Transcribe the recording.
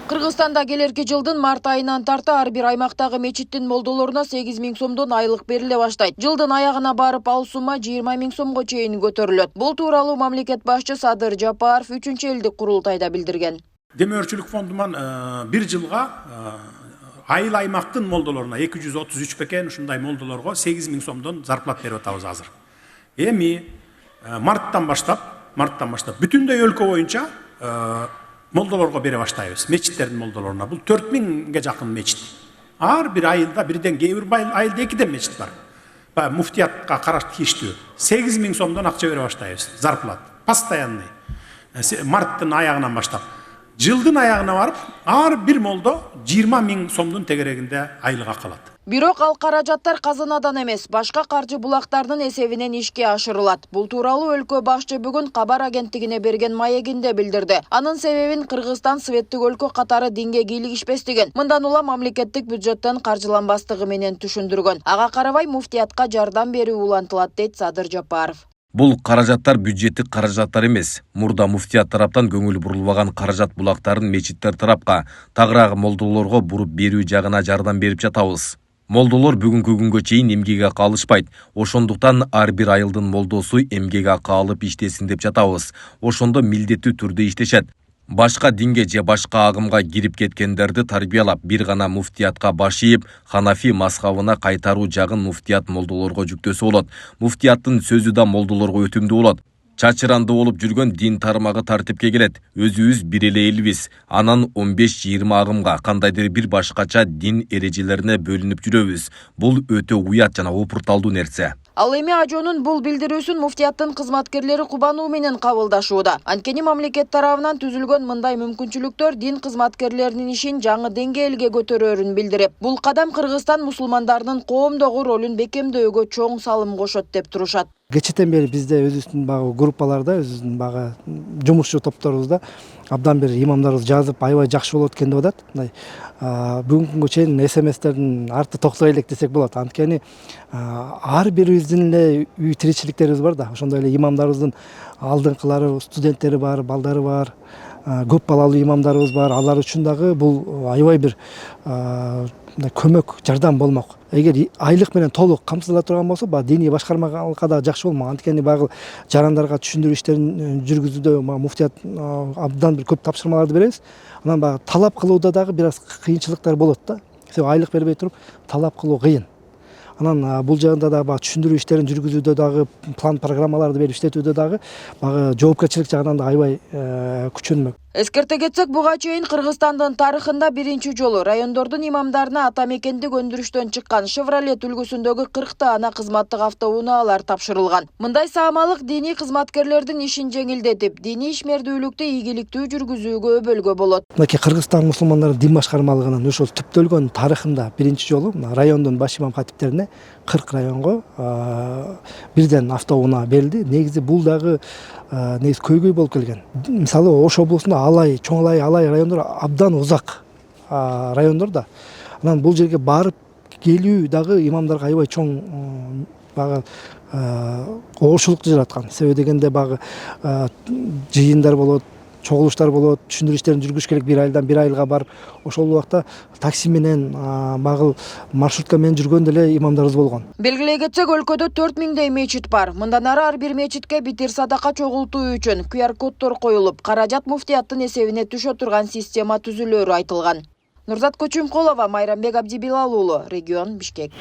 Кыргызстанда келерки жылдын март айынан тарта ар бир аймактагы мечиттин молдолоруна 8 000 сомдон айлык бериле баштайт. Жылдын аягына барып ал сумма 20 000 сомго чейин көтөрүлөт. Бул тууралуу мамлекет башчы Садыр Жапаров 3-элдик курултайда билдирген. Демөөрчүлүк фондунан бир жылга айыл аймактын молдолоруна 233 бекен ушундай молдолорго 8 000 сомдон зарплат берип атабыз азыр. Эми марттан баштап бүтүндөй өлкө боюнча молдолорго бере баштайбыз. Мечиттердин молдолоруна. Бул 4000ге жакын мечит. Ар бир айылда бирден, кээ бир айылда экиден мечит бар. Муфтиятка караш тийиштүү. 8 000 сомдон акча бере баштайбыз. Зарплат. Постоянный. Марттын аягынан баштап. Жылдын аягына барып, ар бир молдо 20 000 сомдун тегерегинде айлык акы алат. Бирок ал каражаттар казынадан эмес, башка каржы булактардын эсебинен ишке ашырылат. Бул тууралуу өлкө башчы бүгүн кабар агенттигине берген маегинде билдирди. Анын себебин Кыргызстан светтик өлкө катары динге кийлигишпестигин, мындан улам мамлекеттик бюджеттен каржыланбастыгы менен түшүндүргөн. Ага карабай муфтиятка жардам берүү улантылат, дейт Садыр Жапаров. Бул каражаттар бюджеттик каражаттар эмес. Мурда муфтият тараптан көңүл бурулбаган каражат булактарын мечиттер тарапка, тагыраагы молдолорго буруп берүү жагына жардам берип жатабыз. Молдолор бүгүнкү күнгө чейин эмгек акы алышпайт. Ошондуктан ар бир айылдын молдосу эмгек акы алып иштесин деп жатабыз. Ошондо милдеттүү түрдө иштешет. Башка динге же башка агымга кирип кеткендерди тарбиялап, бир гана муфтиятка баш ийип, Ханафи мазхабына кайтаруу жагын муфтият молдолорго жүктөсө болот. Муфтияттын сөзү да молдолорго өтүмдүү болот. Чачыранды болуп жүргөн дин тармагы тартипке келет. Өзүбүз бир эле элбиз. Анан 15-20 агымга, кандайдыр бир башкача дин эрежелерине бөлүнүп жүрөбүз. Бул өтө уят жана опурталдуу нерсе. Ал эми ажонун бул билдирүүсүн муфтияттын кызматкерлери кубануу менен кабылдашууда. Анткени мамлекет тарабынан түзүлгөн мындай мүмкүнчүлүктөр дин кызматкерлеринин ишин жаңы деңгээлге көтөрөөрүн билдирип, бул кадам Кыргызстан мусулмандарынын коомдогу ролун бекемдөөгө чоң салым кошот деп турушат. Кечэтен бери бизде өзүбүздүн группаларда, өзүбүздүн жумушчу топторубузда абдан бир имамдарыбыз жазып, аябай жакшы болот экен деп атат. Бүгүнкү күнгө чейин СМСтердин арты токтой элек десек болот. Анткени ар бирибиздин эле үй тиричиликтерибиз бар да. Ошондой эле имамдарыбыздын алдыңкылары, студенттери бар, балдары бар. Көп балалуу имамдарыбыз бар. Алар үчүн дагы бул аябай бир көмөк, жардам болмок. Эгер айлык менен толук камсыздала турган болсо, диний башкармага да жакшы болмок. Анткени багы жарандарга түшүндүрүү иштерин жүргүзүүдө муфтият абдан бир көп тапшырмаларды беребиз. Анан талап кылууда дагы бир аз кыйынчылыктар болот да. Себеби айлык бербей туруп талап кылуу кыйын. Анан бул жагында да түшүндүрүү иштерин жүргүзүүдө дагы, план программаларды берип иштетүүдө дагы жоопкерчилик жагынан да аябай күчөнмөк. Эскерте кетсек, буга чейин Кыргызстандын тарыхында биринчи жолу райондордун имамдарына ата мекендик өндүрүштөн чыккан Chevrolet үлгүсүндөгү 40 ана кызматтык автоунаалар тапшырылган. Мындай саамалык диний кызматкерлердин ишин жеңилдетип, диний ишмердүүлүктү ийгиликтүү жүргүзүүгө өбөлгө болот. Мынакей Кыргызстан мусулмандарынын дин башкармалыгынын ошол түптөлгөн тарыхында биринчи жолу райондун баш имам катиптерине 40 районго бирден автоунаа берилди. Негизи бул дагы көйгөй болуп келген. Мисалы Ош облусунда Алай, Чоң Алай райондор абдан узак райондор да. Анан бул жерге барып келүү дагы имамдарга аябай чоң оорчулукту жараткан. Себеби дегенде жыйындар болот, чогулуштар болот, түшүндүрүү иштерин жүргүзүш керек, бир айылдан бир айылга барып, ошол убакта такси менен, маршрутка менен жүргөн деле имамдарыбыз болгон. Белгилей кетсек, өлкөдө 4000дей мечит бар. Мындан ары ар бир мечитке битир садака чогултуу үчүн QR-коддор коюлуп, каражат муфтияттын эсебине түшө турган система түзүлөрү айтылган. Нурзат Көчүмкулова, Майрамбек Абдибилал уулу, Регион, Бишкек.